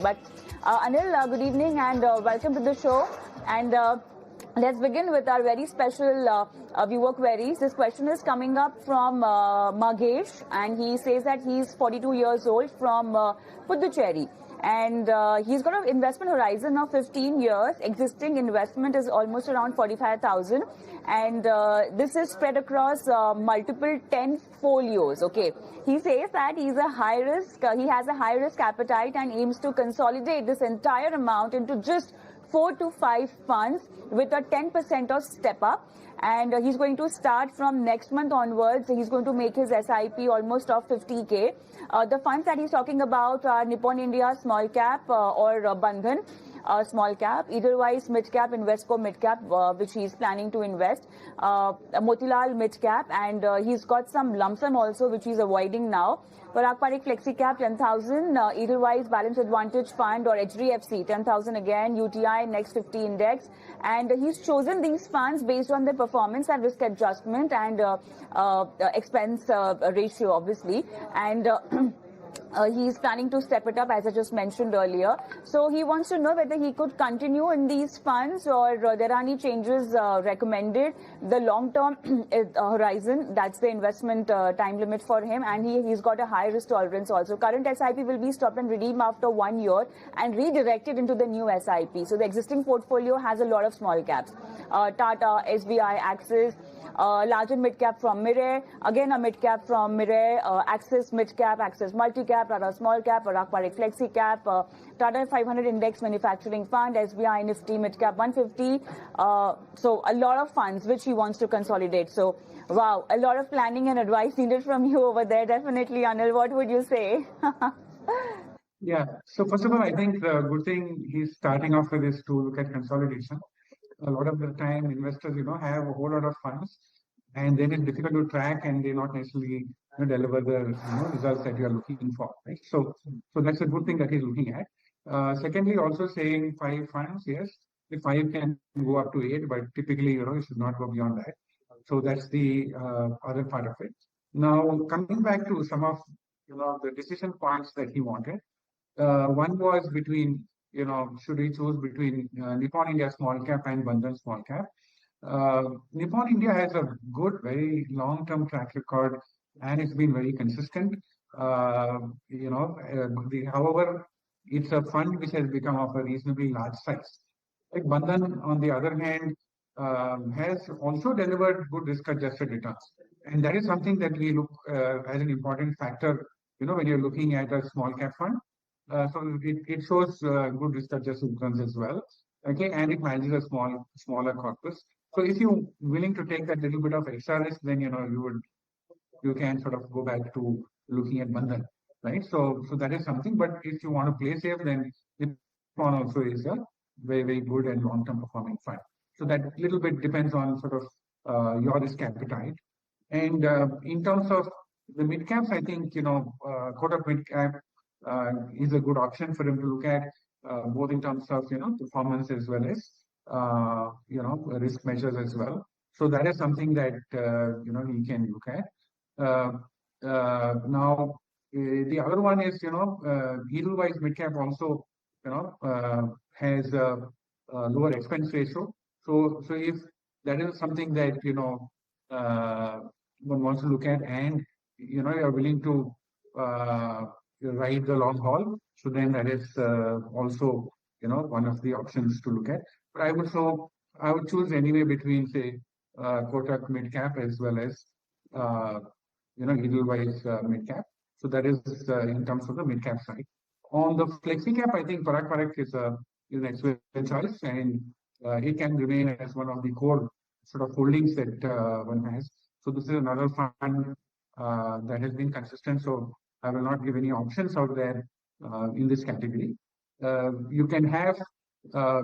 But Anil, good evening and welcome to the show. And let's begin with our very special viewer queries. This question is coming up from Magesh, and he says that he's 42 years old from Puducherry. And he's got an investment horizon of 15 years. Existing investment is almost around 45,000, and this is spread across multiple 10 folios. Okay, he says that he's a high risk. He has a high risk appetite and aims to consolidate this entire amount into just 4 to 5 funds with a 10% of step up. And he's going to start from next month onwards. He's going to make his SIP almost of 50K. The funds that he's talking about are Nippon India Small Cap or Bandhan Small Cap, Edelweiss Midcap, Invesco Midcap, which he's planning to invest, Motilal Midcap, and he's got some lump sum also, which he's avoiding now. Parag flexi-cap 10,000, Edelweiss Balance Advantage Fund or HDFC 10,000 again, UTI Next 50 Index, and he's chosen these funds based on their performance and risk adjustment and expense ratio, obviously, and he's planning to step it up, as I just mentioned earlier. So he wants to know whether he could continue in these funds or there are any changes recommended. The long-term horizon, that's the investment time limit for him, and he's got a high risk tolerance also. Current SIP will be stopped and redeemed after 1 year and redirected into the new SIP. So the existing portfolio has a lot of small caps. Tata, SBI, Axis, larger mid-cap from Mirae, again a mid-cap from Mirae, Axis mid-cap, Axis multi-cap, Tata small cap, Parag flexi-cap, Tata 500 index manufacturing fund, SBI Nifty mid-cap 150. So a lot of funds which he wants to consolidate. So wow, a lot of planning and advice needed from you over there. Definitely, Anil, what would you say? Yeah. So first of all, I think the good thing he's starting off with is to look at consolidation. A lot of the time, investors, have a whole lot of funds, and then it's difficult to track, and they not necessarily deliver the results that you are looking for. Right. So that's a good thing that he's looking at. Secondly, also saying 5 funds, yes, the 5 can go up to 8, but typically, it should not go beyond that. So that's the other part of it. Now, coming back to some of the decision points that he wanted. One was between, should we choose between Nippon India Small Cap and Bandhan Small Cap? Nippon India has a good, very long-term track record, and it's been very consistent. However, it's a fund which has become of a reasonably large size. Like Bandhan, on the other hand, has also delivered good risk-adjusted returns, and that is something that we look as an important factor. When you're looking at a small cap fund. So it shows good risk-adjusted returns as well. Okay, and it manages a smaller corpus. So if you're willing to take that little bit of extra risk, then you can sort of go back to looking at Bandhan, right? So that is something. But if you want to play safe, then Nippon also is a very, very good and long-term performing fund. So that little bit depends on sort of your risk appetite. And in terms of the mid caps, I think Kotak mid cap is a good option for him to look at, both in terms of performance as well as risk measures as well. So that is something that he can look at. Now the other one is Edelweiss Midcap also has a lower expense ratio. So if that is something that one wants to look at, and you are willing to ride the long haul, so then that is also one of the options to look at. But I would choose anyway between, say, Kotak mid cap as well as Edelweiss mid cap. So that is in terms of the mid cap side. On the flexi cap, I think Parag is an excellent choice, and it can remain as one of the core sort of holdings that one has. So this is another fund that has been consistent. So I will not give any options out there in this category. You can have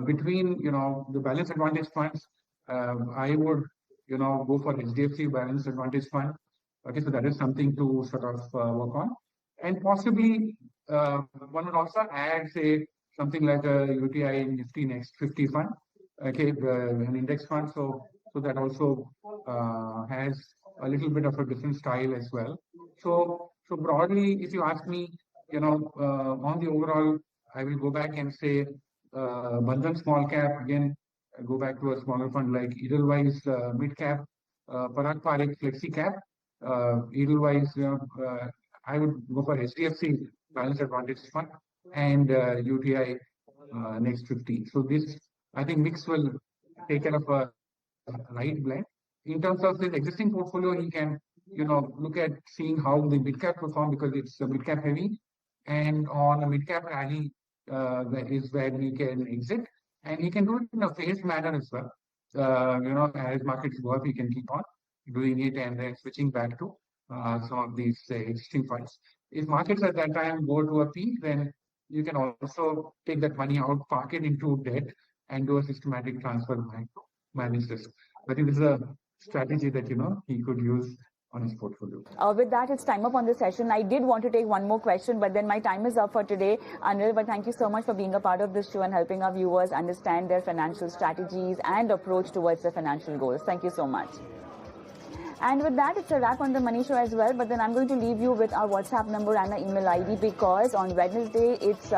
between the balance advantage funds. I would go for HDFC balance advantage fund. Okay, so that is something to sort of work on, and possibly one would also add, say, something like a UTI Nifty Next 50 fund. Okay, an index fund. So that also has a little bit of a different style as well. So broadly, if you ask me, on the overall, I will go back and say Bandhan small cap, again, go back to a smaller fund like Edelweiss Midcap, Parikh flexi-cap, Edelweiss, I would go for HDFC Balance Advantage Fund and UTI Next 50. So this, I think, mix will take care of a right blend. In terms of his existing portfolio, he can, look at seeing how the mid-cap perform because it's a mid-cap heavy. And on a mid-cap rally, that is where he can exit. And he can do it in a phased manner as well. As markets go up, he can keep on doing it and then switching back to some of these existing funds. If markets at that time go to a peak, then you can also take that money out, park it into debt, and do a systematic transfer to manage risk. I think this is a strategy that he could use on his portfolio. With that, it's time up on the session. I did want to take one more question, but then my time is up for today, Anil. But thank you so much for being a part of this show and helping our viewers understand their financial strategies and approach towards their financial goals. Thank you so much. And with that, it's a wrap on the Money Show as well. But then I'm going to leave you with our WhatsApp number and our email ID because on Wednesday, it's